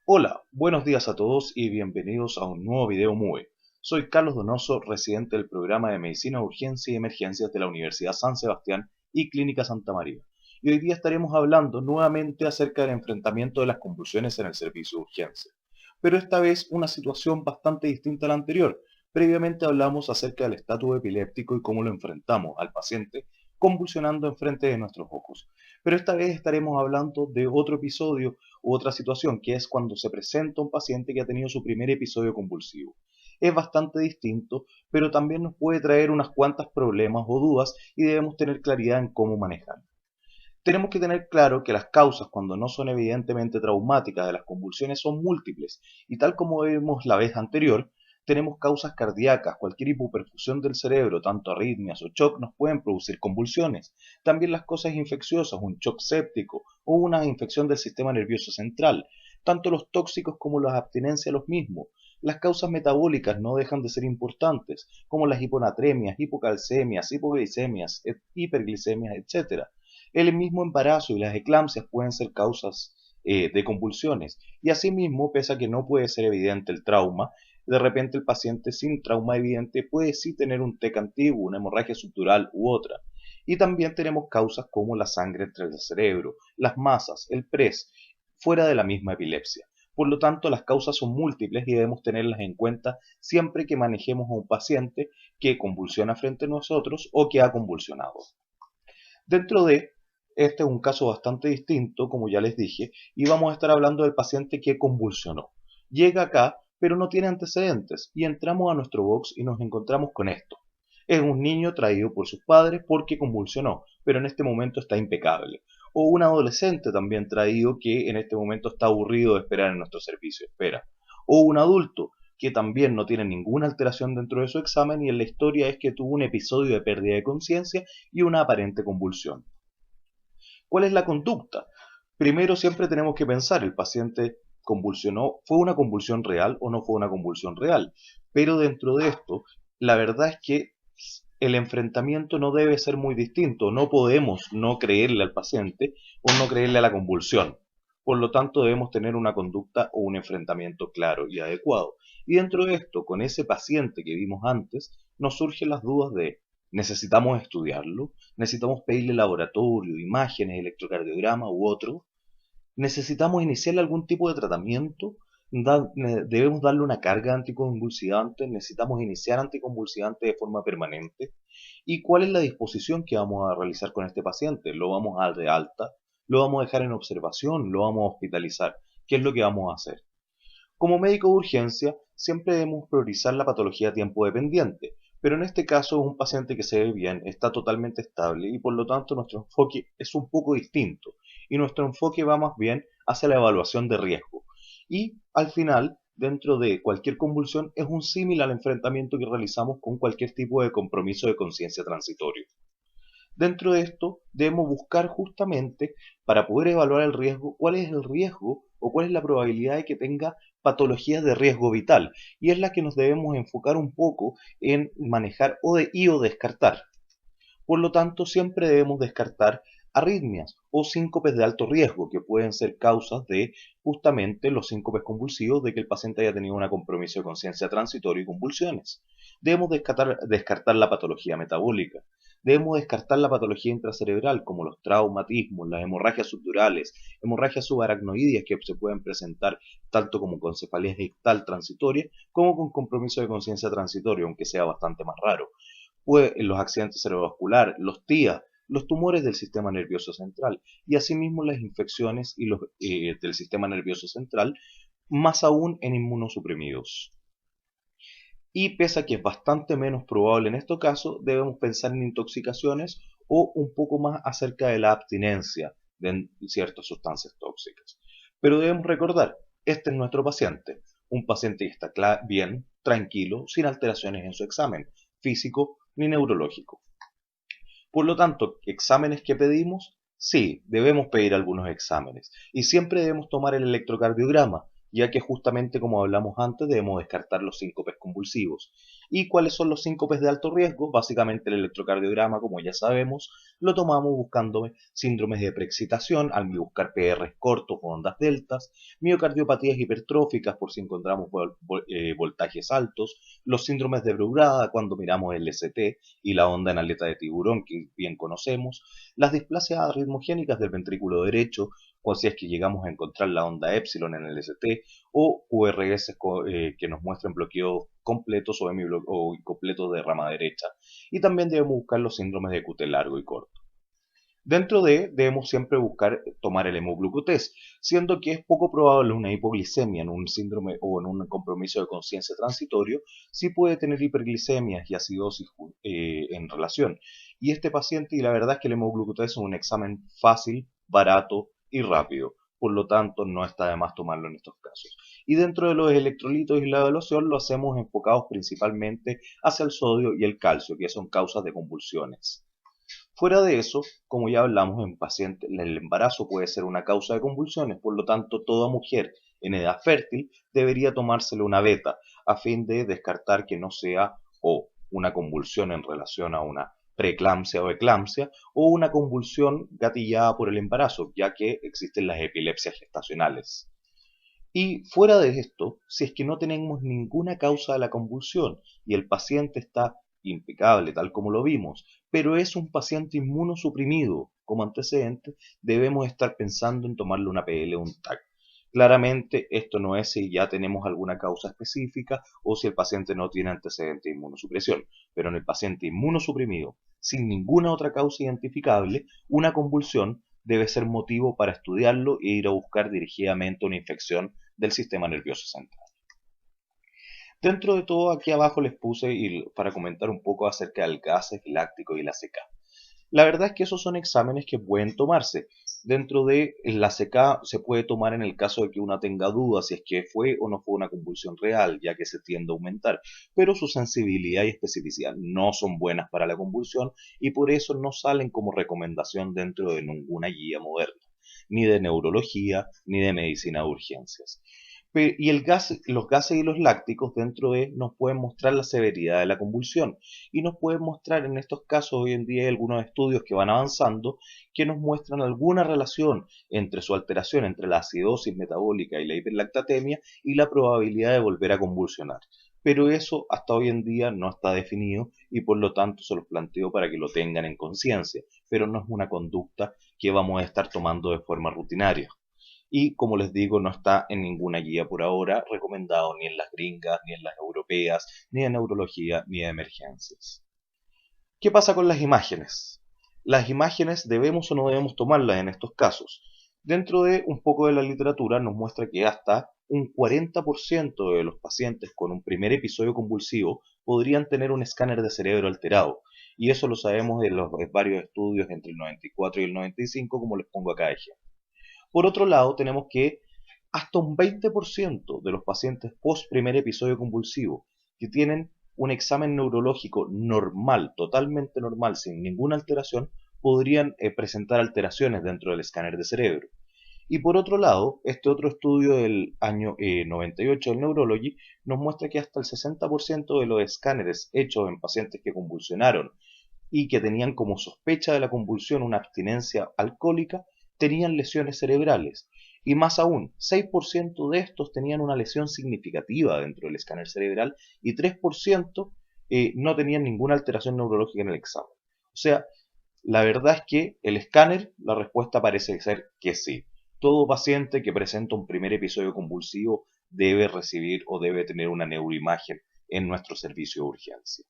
Hola, buenos días a todos y bienvenidos a un nuevo video MUE. Soy Carlos Donoso, residente del programa de Medicina de Urgencia y Emergencias de la Universidad San Sebastián y Clínica Santa María. Y hoy día estaremos hablando nuevamente acerca del enfrentamiento de las convulsiones en el servicio de urgencia. Pero esta vez una situación bastante distinta a la anterior. Previamente hablamos acerca del estatus epiléptico y cómo lo enfrentamos al paciente convulsionando enfrente de nuestros ojos. Pero esta vez estaremos hablando de otro episodio u otra situación, que es cuando se presenta un paciente que ha tenido su primer episodio convulsivo. Es bastante distinto, pero también nos puede traer unas cuantas problemas o dudas y debemos tener claridad en cómo manejarlo. Tenemos que tener claro que las causas, cuando no son evidentemente traumáticas de las convulsiones, son múltiples, y tal como vimos la vez anterior, tenemos causas cardíacas, cualquier hipoperfusión del cerebro, tanto arritmias o shock, nos pueden producir convulsiones. También las cosas infecciosas, un shock séptico o una infección del sistema nervioso central, tanto los tóxicos como las abstinencias los mismos. Las causas metabólicas no dejan de ser importantes, como las hiponatremias, hipocalcemias, hipoglicemias, hiperglicemias, etc. El mismo embarazo y las eclampsias pueden ser causas de convulsiones. Y asimismo, pese a que no puede ser evidente el trauma, de repente el paciente sin trauma evidente puede sí tener un TEC antiguo, una hemorragia subdural u otra. Y también tenemos causas como la sangre entre el cerebro, las masas, el PRES, fuera de la misma epilepsia. Por lo tanto, las causas son múltiples y debemos tenerlas en cuenta siempre que manejemos a un paciente que convulsiona frente a nosotros o que ha convulsionado. Dentro de este es un caso bastante distinto, como ya les dije, y vamos a estar hablando del paciente que convulsionó. Llega acá, pero no tiene antecedentes, y entramos a nuestro box y nos encontramos con esto. Es un niño traído por sus padres porque convulsionó, pero en este momento está impecable. O un adolescente también traído que en este momento está aburrido de esperar en nuestro servicio, espera. O un adulto que también no tiene ninguna alteración dentro de su examen y en la historia es que tuvo un episodio de pérdida de conciencia y una aparente convulsión. ¿Cuál es la conducta? Primero siempre tenemos que pensar, ¿el paciente convulsionó? ¿Fue una convulsión real o no fue una convulsión real? Pero dentro de esto, la verdad es que el enfrentamiento no debe ser muy distinto. No podemos no creerle al paciente o no creerle a la convulsión. Por lo tanto, debemos tener una conducta o un enfrentamiento claro y adecuado. Y dentro de esto, con ese paciente que vimos antes, nos surgen las dudas de, ¿necesitamos estudiarlo? ¿Necesitamos pedirle laboratorio, imágenes, electrocardiograma u otro? ¿Necesitamos iniciarle algún tipo de tratamiento? ¿Debemos darle una carga anticonvulsivante? ¿Necesitamos iniciar anticonvulsivante de forma permanente? ¿Y cuál es la disposición que vamos a realizar con este paciente? ¿Lo vamos a dar de alta? ¿Lo vamos a dejar en observación? ¿Lo vamos a hospitalizar? ¿Qué es lo que vamos a hacer? Como médico de urgencia, siempre debemos priorizar la patología tiempo dependiente, pero en este caso es un paciente que se ve bien, está totalmente estable y por lo tanto nuestro enfoque es un poco distinto y nuestro enfoque va más bien hacia la evaluación de riesgo. Y al final, dentro de cualquier convulsión, es un símil al enfrentamiento que realizamos con cualquier tipo de compromiso de conciencia transitorio. Dentro de esto, debemos buscar justamente, para poder evaluar el riesgo, cuál es el riesgo o cuál es la probabilidad de que tenga patologías de riesgo vital. Y es la que nos debemos enfocar un poco en manejar o descartar. Por lo tanto, siempre debemos descartar arritmias o síncopes de alto riesgo, que pueden ser causas de justamente los síncopes convulsivos, de que el paciente haya tenido un compromiso de conciencia transitorio y convulsiones. Debemos descartar la patología metabólica. Debemos descartar la patología intracerebral, como los traumatismos, las hemorragias subdurales, hemorragias subaracnoideas que se pueden presentar tanto como con cefalea ictal transitoria, como con compromiso de conciencia transitorio, aunque sea bastante más raro. Los accidentes cerebrovasculares, los TIA, los tumores del sistema nervioso central y asimismo las infecciones del sistema nervioso central, más aún en inmunosuprimidos. Y pese a que es bastante menos probable en estos casos, debemos pensar en intoxicaciones o un poco más acerca de la abstinencia de ciertas sustancias tóxicas. Pero debemos recordar, este es nuestro paciente, un paciente que está bien, tranquilo, sin alteraciones en su examen físico ni neurológico. Por lo tanto, ¿exámenes que pedimos? Sí, debemos pedir algunos exámenes y siempre debemos tomar el electrocardiograma, ya que justamente como hablamos antes debemos descartar los síncopes convulsivos. ¿Y cuáles son los síncopes de alto riesgo? Básicamente el electrocardiograma, como ya sabemos, lo tomamos buscando síndromes de preexcitación, al buscar PRs cortos o ondas deltas, miocardiopatías hipertróficas por si encontramos voltajes altos, los síndromes de Brugada cuando miramos el ST y la onda en aleta de tiburón que bien conocemos, las displasias arritmogénicas del ventrículo derecho, o si es que llegamos a encontrar la onda epsilon en el ST, o QRS que nos muestran bloqueos completos o incompletos de rama derecha. Y también debemos buscar los síndromes de QT largo y corto. Debemos siempre buscar tomar el hemoglucotest, siendo que es poco probable una hipoglicemia en un síndrome o en un compromiso de conciencia transitorio, sí puede tener hiperglicemias y acidosis en relación. Y este paciente, y la verdad es que el hemoglucotest es un examen fácil, barato y rápido. Por lo tanto, no está de más tomarlo en estos casos. Y dentro de los electrolitos y la evaluación lo hacemos enfocados principalmente hacia el sodio y el calcio, que son causas de convulsiones. Fuera de eso, como ya hablamos en pacientes, el embarazo puede ser una causa de convulsiones, por lo tanto toda mujer en edad fértil debería tomársele una beta a fin de descartar que no sea o una convulsión en relación a una preeclampsia o eclampsia o una convulsión gatillada por el embarazo, ya que existen las epilepsias gestacionales. Y fuera de esto, si es que no tenemos ninguna causa de la convulsión y el paciente está impecable, tal como lo vimos, pero es un paciente inmunosuprimido como antecedente, debemos estar pensando en tomarle una PL o un TAC. Claramente esto no es si ya tenemos alguna causa específica o si el paciente no tiene antecedente de inmunosupresión, pero en el paciente inmunosuprimido sin ninguna otra causa identificable, una convulsión debe ser motivo para estudiarlo e ir a buscar dirigidamente una infección del sistema nervioso central. Dentro de todo, aquí abajo les puse para comentar un poco acerca del gases láctico y la CK. La verdad es que esos son exámenes que pueden tomarse. Dentro de la CK se puede tomar en el caso de que uno tenga dudas si es que fue o no fue una convulsión real, ya que se tiende a aumentar, pero su sensibilidad y especificidad no son buenas para la convulsión y por eso no salen como recomendación dentro de ninguna guía moderna, ni de neurología, ni de medicina de urgencias. Y los gases y los lácticos dentro de nos pueden mostrar la severidad de la convulsión y nos pueden mostrar en estos casos hoy en día hay algunos estudios que van avanzando que nos muestran alguna relación entre su alteración entre la acidosis metabólica y la hiperlactatemia y la probabilidad de volver a convulsionar. Pero eso hasta hoy en día no está definido y por lo tanto se los planteo para que lo tengan en conciencia, pero no es una conducta que vamos a estar tomando de forma rutinaria. Y como les digo, no está en ninguna guía por ahora recomendado ni en las gringas, ni en las europeas, ni de neurología, ni de emergencias. ¿Qué pasa con las imágenes? Las imágenes debemos o no debemos tomarlas en estos casos. Dentro de un poco de la literatura nos muestra que hasta un 40% de los pacientes con un primer episodio convulsivo podrían tener un escáner de cerebro alterado. Y eso lo sabemos de los varios estudios entre el 94 y el 95, como les pongo acá de ejemplo. Por otro lado, tenemos que hasta un 20% de los pacientes post primer episodio convulsivo que tienen un examen neurológico normal, totalmente normal, sin ninguna alteración, podrían presentar alteraciones dentro del escáner de cerebro. Y por otro lado, este otro estudio del año 98 del Neurology nos muestra que hasta el 60% de los escáneres hechos en pacientes que convulsionaron y que tenían como sospecha de la convulsión una abstinencia alcohólica, tenían lesiones cerebrales. Y más aún, 6% de estos tenían una lesión significativa dentro del escáner cerebral y 3% no tenían ninguna alteración neurológica en el examen. O sea, la verdad es que el escáner, la respuesta parece ser que sí. Todo paciente que presenta un primer episodio convulsivo debe recibir o debe tener una neuroimagen en nuestro servicio de urgencia.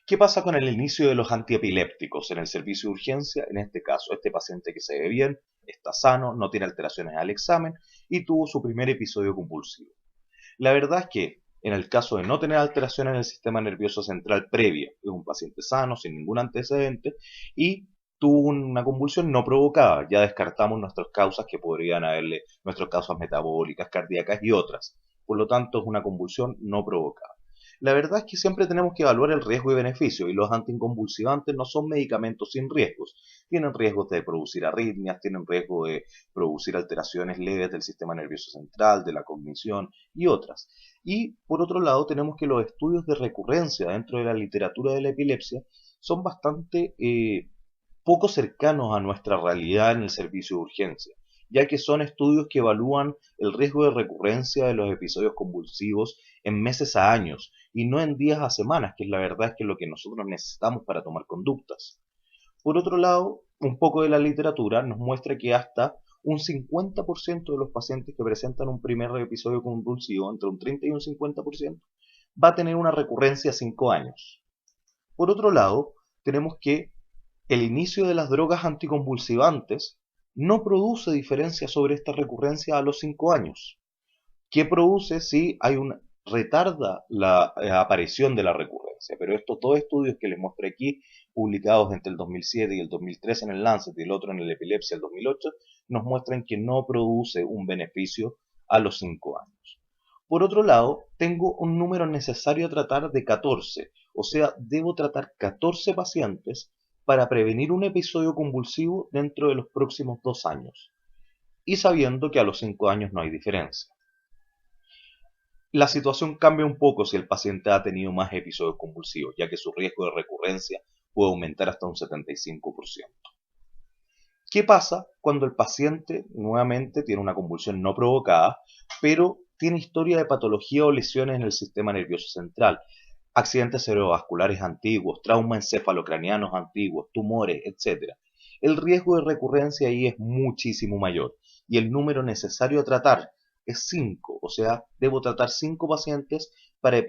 ¿Qué pasa con el inicio de los antiepilépticos en el servicio de urgencia? En este caso, este paciente que se ve bien, está sano, no tiene alteraciones al examen y tuvo su primer episodio convulsivo. La verdad es que en el caso de no tener alteraciones en el sistema nervioso central previa, es un paciente sano, sin ningún antecedente y tuvo una convulsión no provocada. Ya descartamos nuestras causas que podrían haberle, nuestras causas metabólicas, cardíacas y otras. Por lo tanto, es una convulsión no provocada. La verdad es que siempre tenemos que evaluar el riesgo y beneficio, y los anticonvulsivantes no son medicamentos sin riesgos. Tienen riesgos de producir arritmias, tienen riesgo de producir alteraciones leves del sistema nervioso central, de la cognición y otras. Y por otro lado tenemos que los estudios de recurrencia dentro de la literatura de la epilepsia son bastante poco cercanos a nuestra realidad en el servicio de urgencia, ya que son estudios que evalúan el riesgo de recurrencia de los episodios convulsivos en meses a años y no en días a semanas, que es la verdad es que es lo que nosotros necesitamos para tomar conductas. Por otro lado, un poco de la literatura nos muestra que hasta un 50% de los pacientes que presentan un primer episodio convulsivo, entre un 30 y un 50%, va a tener una recurrencia a 5 años. Por otro lado, tenemos que el inicio de las drogas anticonvulsivantes no produce diferencia sobre esta recurrencia a los 5 años. ¿Qué produce si hay una retarda la aparición de la recurrencia? Pero estos dos estudios que les mostré aquí, publicados entre el 2007 y el 2013 en el Lancet y el otro en el Epilepsia el 2008, nos muestran que no produce un beneficio a los 5 años. Por otro lado, tengo un número necesario a tratar de 14, o sea, debo tratar 14 pacientes para prevenir un episodio convulsivo dentro de los próximos 2 años, y sabiendo que a los 5 años no hay diferencia. La situación cambia un poco si el paciente ha tenido más episodios convulsivos, ya que su riesgo de recurrencia puede aumentar hasta un 75%. ¿Qué pasa cuando el paciente nuevamente tiene una convulsión no provocada, pero tiene historia de patología o lesiones en el sistema nervioso central, accidentes cerebrovasculares antiguos, traumas encefalocranianos antiguos, tumores, etc.? El riesgo de recurrencia ahí es muchísimo mayor y el número necesario a tratar es 5, o sea, debo tratar 5 pacientes para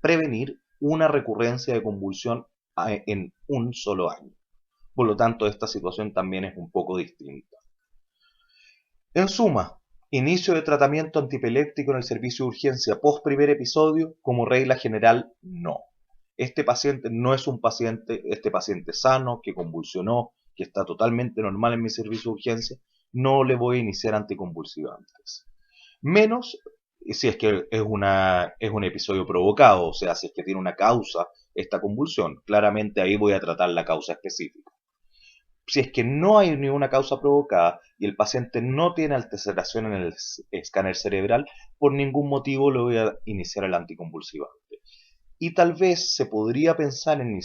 prevenir una recurrencia de convulsión en un solo año. Por lo tanto, esta situación también es un poco distinta. En suma, inicio de tratamiento antipiléptico en el servicio de urgencia post primer episodio, como regla general, no. Este paciente no es un paciente, este paciente sano, que convulsionó, que está totalmente normal en mi servicio de urgencia, no le voy a iniciar anticonvulsivantes. Menos si es que es un episodio provocado, o sea, si es que tiene una causa esta convulsión. Claramente ahí voy a tratar la causa específica. Si es que no hay ninguna causa provocada y el paciente no tiene alteración en el escáner cerebral, por ningún motivo le voy a iniciar el anticonvulsivante. Y tal vez se podría pensar en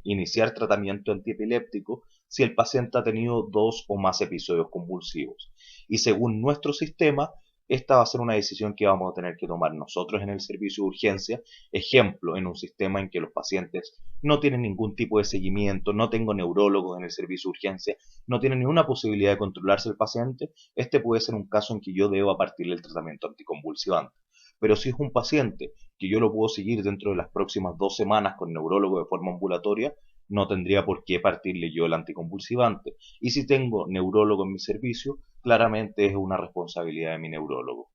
iniciar tratamiento antiepiléptico si el paciente ha tenido 2 o más episodios convulsivos. Y según nuestro sistema, esta va a ser una decisión que vamos a tener que tomar nosotros en el servicio de urgencia. Ejemplo, en un sistema en que los pacientes no tienen ningún tipo de seguimiento, no tengo neurólogos en el servicio de urgencia, no tienen ninguna posibilidad de controlarse el paciente, este puede ser un caso en que yo debo partirle el tratamiento anticonvulsivante. Pero si es un paciente que yo lo puedo seguir dentro de las próximas 2 semanas con neurólogo de forma ambulatoria, no tendría por qué partirle yo el anticonvulsivante. Y si tengo neurólogo en mi servicio, claramente es una responsabilidad de mi neurólogo.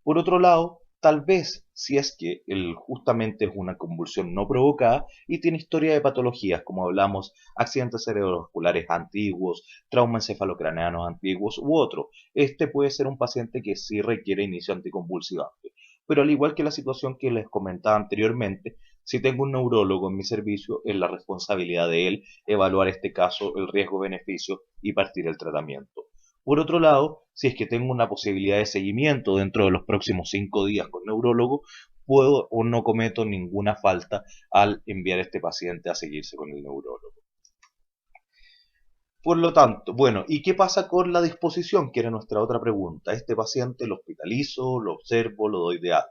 Por otro lado, tal vez si es que justamente es una convulsión no provocada y tiene historia de patologías, como hablamos, accidentes cerebrovasculares antiguos, traumas encefalocraneanos antiguos u otro, este puede ser un paciente que sí requiere inicio anticonvulsivante. Pero al igual que la situación que les comentaba anteriormente, si tengo un neurólogo en mi servicio, es la responsabilidad de él evaluar este caso, el riesgo-beneficio y partir el tratamiento. Por otro lado, si es que tengo una posibilidad de seguimiento dentro de los próximos 5 días con neurólogo, puedo o no cometo ninguna falta al enviar a este paciente a seguirse con el neurólogo. Por lo tanto, bueno, ¿y qué pasa con la disposición? Que era nuestra otra pregunta. ¿Este paciente lo hospitalizo, lo observo, lo doy de alta?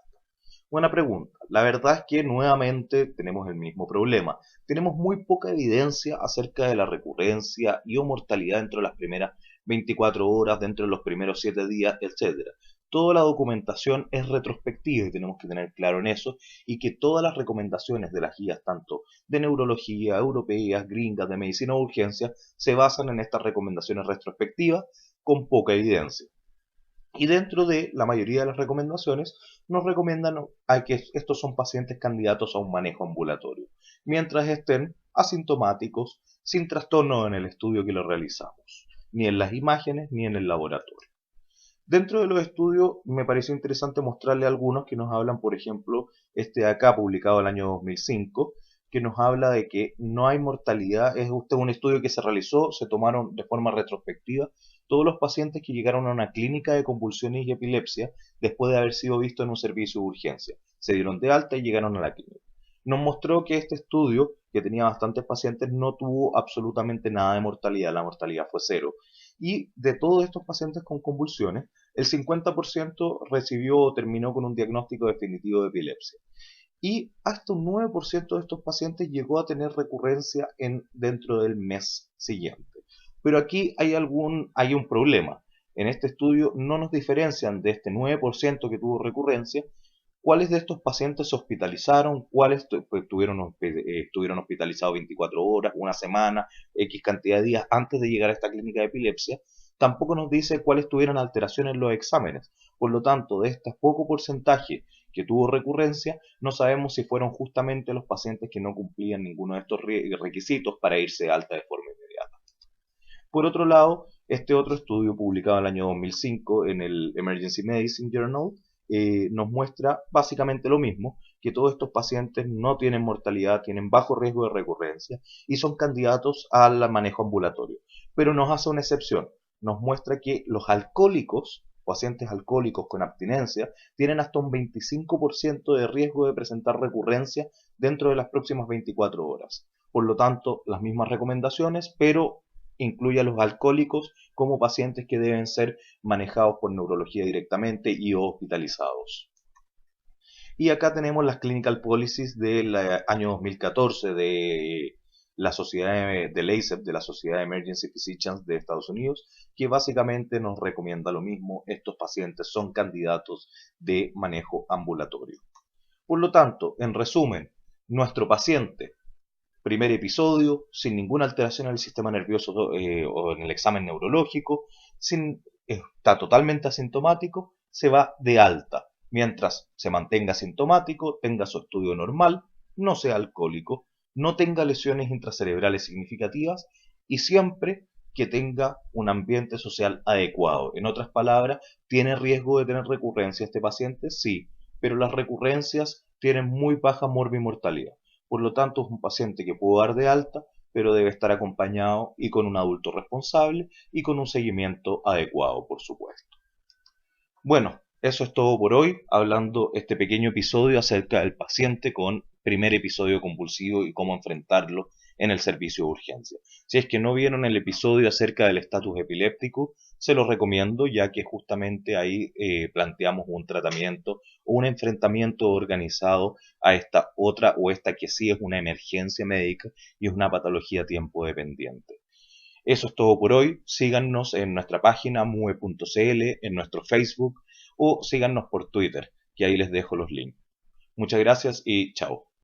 Buena pregunta. La verdad es que nuevamente tenemos el mismo problema. Tenemos muy poca evidencia acerca de la recurrencia y o mortalidad dentro de las primeras 24 horas, dentro de los primeros 7 días, etc. Toda la documentación es retrospectiva y tenemos que tener claro en eso, y que todas las recomendaciones de las guías, tanto de neurología, europeas, gringas, de medicina de urgencia, se basan en estas recomendaciones retrospectivas con poca evidencia. Y dentro de la mayoría de las recomendaciones nos recomiendan a que estos son pacientes candidatos a un manejo ambulatorio, mientras estén asintomáticos, sin trastorno en el estudio que lo realizamos, ni en las imágenes ni en el laboratorio. Dentro de los estudios me pareció interesante mostrarle algunos que nos hablan, por ejemplo, este de acá, publicado el año 2005, que nos habla de que no hay mortalidad. Es un estudio que se realizó, se tomaron de forma retrospectiva todos los pacientes que llegaron a una clínica de convulsiones y epilepsia después de haber sido vistos en un servicio de urgencia. Se dieron de alta y llegaron a la clínica. Nos mostró que este estudio, que tenía bastantes pacientes, no tuvo absolutamente nada de mortalidad. La mortalidad fue cero. Y de todos estos pacientes con convulsiones, el 50% recibió o terminó con un diagnóstico definitivo de epilepsia. Y hasta un 9% de estos pacientes llegó a tener recurrencia dentro del mes siguiente. Pero aquí hay un problema. En este estudio no nos diferencian de este 9% que tuvo recurrencia cuáles de estos pacientes se hospitalizaron, cuáles estuvieron hospitalizados 24 horas, una semana, X cantidad de días antes de llegar a esta clínica de epilepsia. Tampoco nos dice cuáles tuvieron alteraciones en los exámenes. Por lo tanto, de este poco porcentaje que tuvo recurrencia, no sabemos si fueron justamente los pacientes que no cumplían ninguno de estos requisitos para irse de alta de forma inmediata. Por otro lado, este otro estudio publicado en el año 2005 en el Emergency Medicine Journal nos muestra básicamente lo mismo, que todos estos pacientes no tienen mortalidad, tienen bajo riesgo de recurrencia y son candidatos al manejo ambulatorio. Pero nos hace una excepción, nos muestra que los alcohólicos, pacientes alcohólicos con abstinencia, tienen hasta un 25% de riesgo de presentar recurrencia dentro de las próximas 24 horas. Por lo tanto, las mismas recomendaciones, pero incluye a los alcohólicos como pacientes que deben ser manejados por neurología directamente y hospitalizados. Y acá tenemos las clinical policies del año 2014 de la sociedad del ACEP, de la Sociedad de Emergency Physicians de Estados Unidos, que básicamente nos recomienda lo mismo. Estos pacientes son candidatos de manejo ambulatorio. Por lo tanto, en resumen, nuestro paciente, primer episodio, sin ninguna alteración en el sistema nervioso o en el examen neurológico, está totalmente asintomático, se va de alta. Mientras se mantenga asintomático, tenga su estudio normal, no sea alcohólico, no tenga lesiones intracerebrales significativas y siempre que tenga un ambiente social adecuado. En otras palabras, ¿tiene riesgo de tener recurrencia este paciente? Sí, pero las recurrencias tienen muy baja morbimortalidad. Por lo tanto, es un paciente que puedo dar de alta, pero debe estar acompañado y con un adulto responsable y con un seguimiento adecuado, por supuesto. Bueno, eso es todo por hoy, hablando este pequeño episodio acerca del paciente con primer episodio convulsivo y cómo enfrentarlo en el servicio de urgencia. Si es que no vieron el episodio acerca del estatus epiléptico, se los recomiendo, ya que justamente ahí planteamos un tratamiento o un enfrentamiento organizado a esta otra o esta que sí es una emergencia médica y es una patología tiempo dependiente. Eso es todo por hoy. Síganos en nuestra página mue.cl, en nuestro Facebook o síganos por Twitter, que ahí les dejo los links. Muchas gracias y chao.